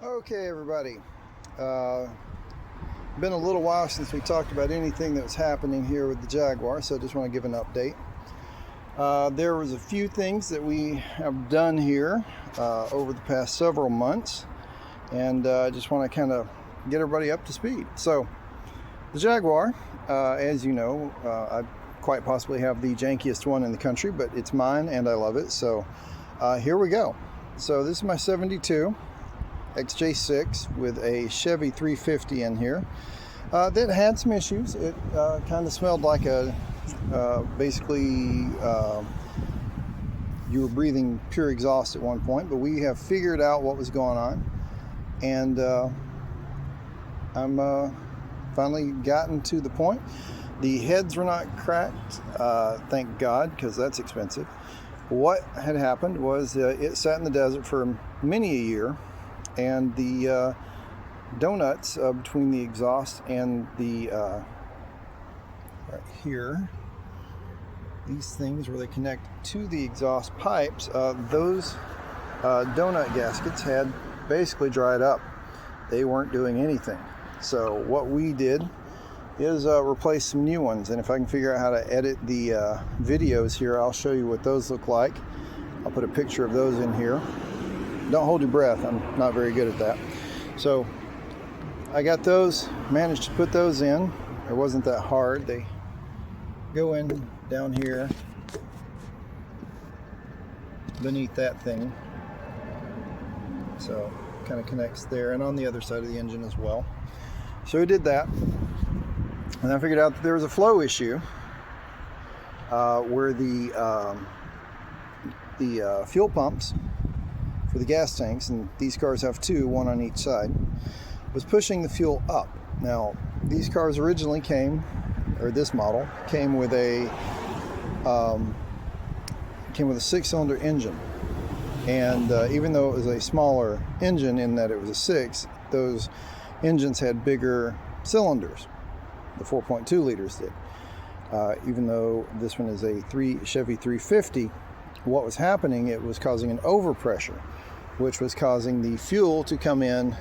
Okay, everybody. Been a little while since we talked about anything that was happening here with the Jaguar, so I just want to give an update. There was a few things that we have done here over the past several months, and I just want to kind of get everybody up to speed. So, the Jaguar, as you know, I quite possibly have the jankiest one in the country, but it's mine and I love it. So, here we go. So, this is my 72 XJ6 with a Chevy 350 in here that had some issues. It kind of smelled like a basically you were breathing pure exhaust at one point, but we have figured out what was going on, and I'm finally gotten to the point. The heads were not cracked, thank God, because that's expensive. What had happened was it sat in the desert for many a year, and the donuts between the exhaust and the right here, these things where they connect to the exhaust pipes, those donut gaskets had basically dried up. They weren't doing anything. So what we did is replace some new ones, and if I can figure out how to edit the videos here, I'll show you what those look like. I'll put a picture of those in here. Don't hold your breath, I'm not very good at that. So I got those, managed to put those in. It wasn't that hard. They go in down here beneath that thing, so kind of connects there, and on the other side of the engine as well. So we did that, and I figured out that there was a flow issue where the fuel pumps for the gas tanks, and these cars have two, one on each side, was pushing the fuel up. Now, these cars originally came, or this model came with a 6-cylinder engine, and even though it was a smaller engine in that it was a 6, those engines had bigger cylinders. The 4.2 liters did. Even though this one is a Chevy 350, what was happening, it was causing an overpressure, which was causing the fuel to come in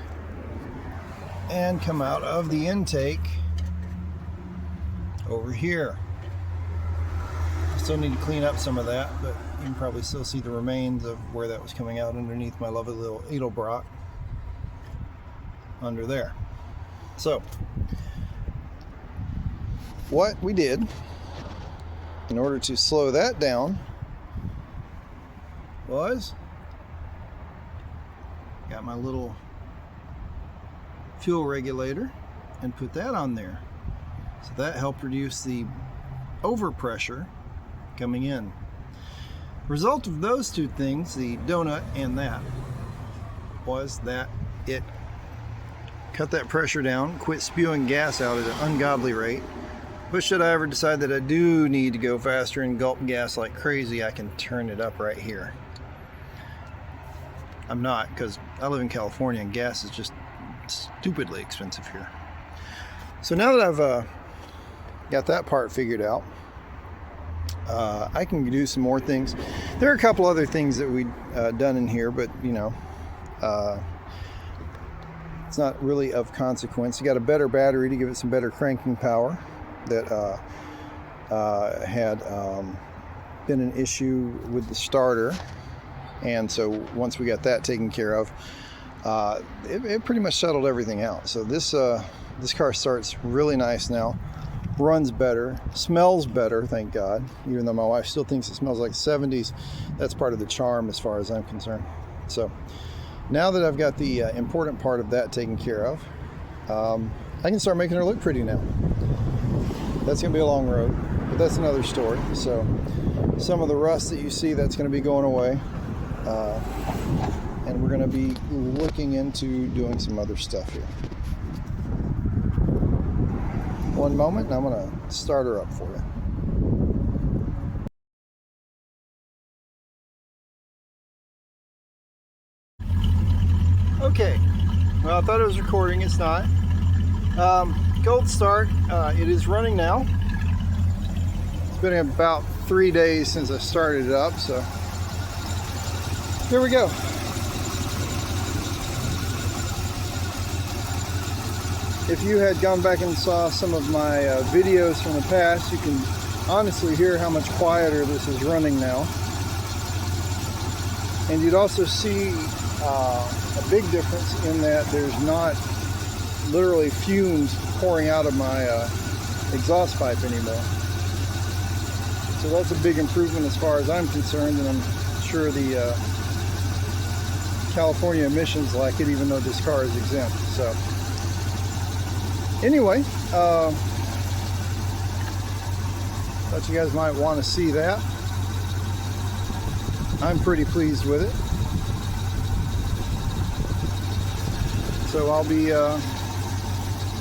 and come out of the intake over here. I still need to clean up some of that, but you can probably still see the remains of where that was coming out underneath my lovely little Edelbrock under there. So what we did in order to slow that down was got my little fuel regulator and put that on there. So that helped reduce the overpressure coming in. Result of those two things, the donut and that, was that it cut that pressure down, quit spewing gas out at an ungodly rate. But should I ever decide that I do need to go faster and gulp gas like crazy, I can turn it up right here. I'm not, because I live in California and gas is just stupidly expensive here. So now that I've got that part figured out, I can do some more things. There are a couple other things that we've done in here, but you know, it's not really of consequence. You got a better battery to give it some better cranking power that had been an issue with the starter, and so once we got that taken care of, it pretty much settled everything out. So this car starts really nice now, runs better, smells better, thank God, even though my wife still thinks it smells like the 70s. That's part of the charm as far as I'm concerned. So now that I've got the important part of that taken care of, I can start making her look pretty now. That's gonna be a long road, but that's another story. So some of the rust that you see, that's gonna be going away, and we're gonna be looking into doing some other stuff here. One moment, and I'm gonna start her up for you. Okay, well, I thought it was recording, it's not. Cold start, it is running now. It's been about 3 days since I started it up, so here we go. if you had gone back and saw some of my videos from the past, you can honestly hear how much quieter this is running now. And you'd also see a big difference in that there's not literally fumes pouring out of my exhaust pipe anymore. So that's a big improvement as far as I'm concerned, and I'm sure the California emissions like it, even though this car is exempt. So anyway, thought you guys might want to see that. I'm pretty pleased with it. So I'll be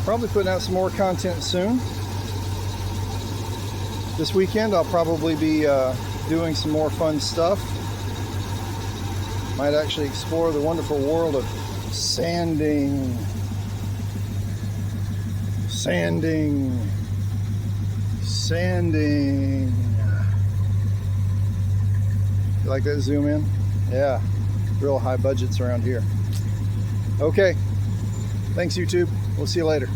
probably putting out some more content soon. This weekend I'll probably be doing some more fun stuff. Might actually explore the wonderful world of sanding. Sanding. You like that zoom in? Yeah, real high budgets around here. Okay, thanks YouTube. We'll see you later.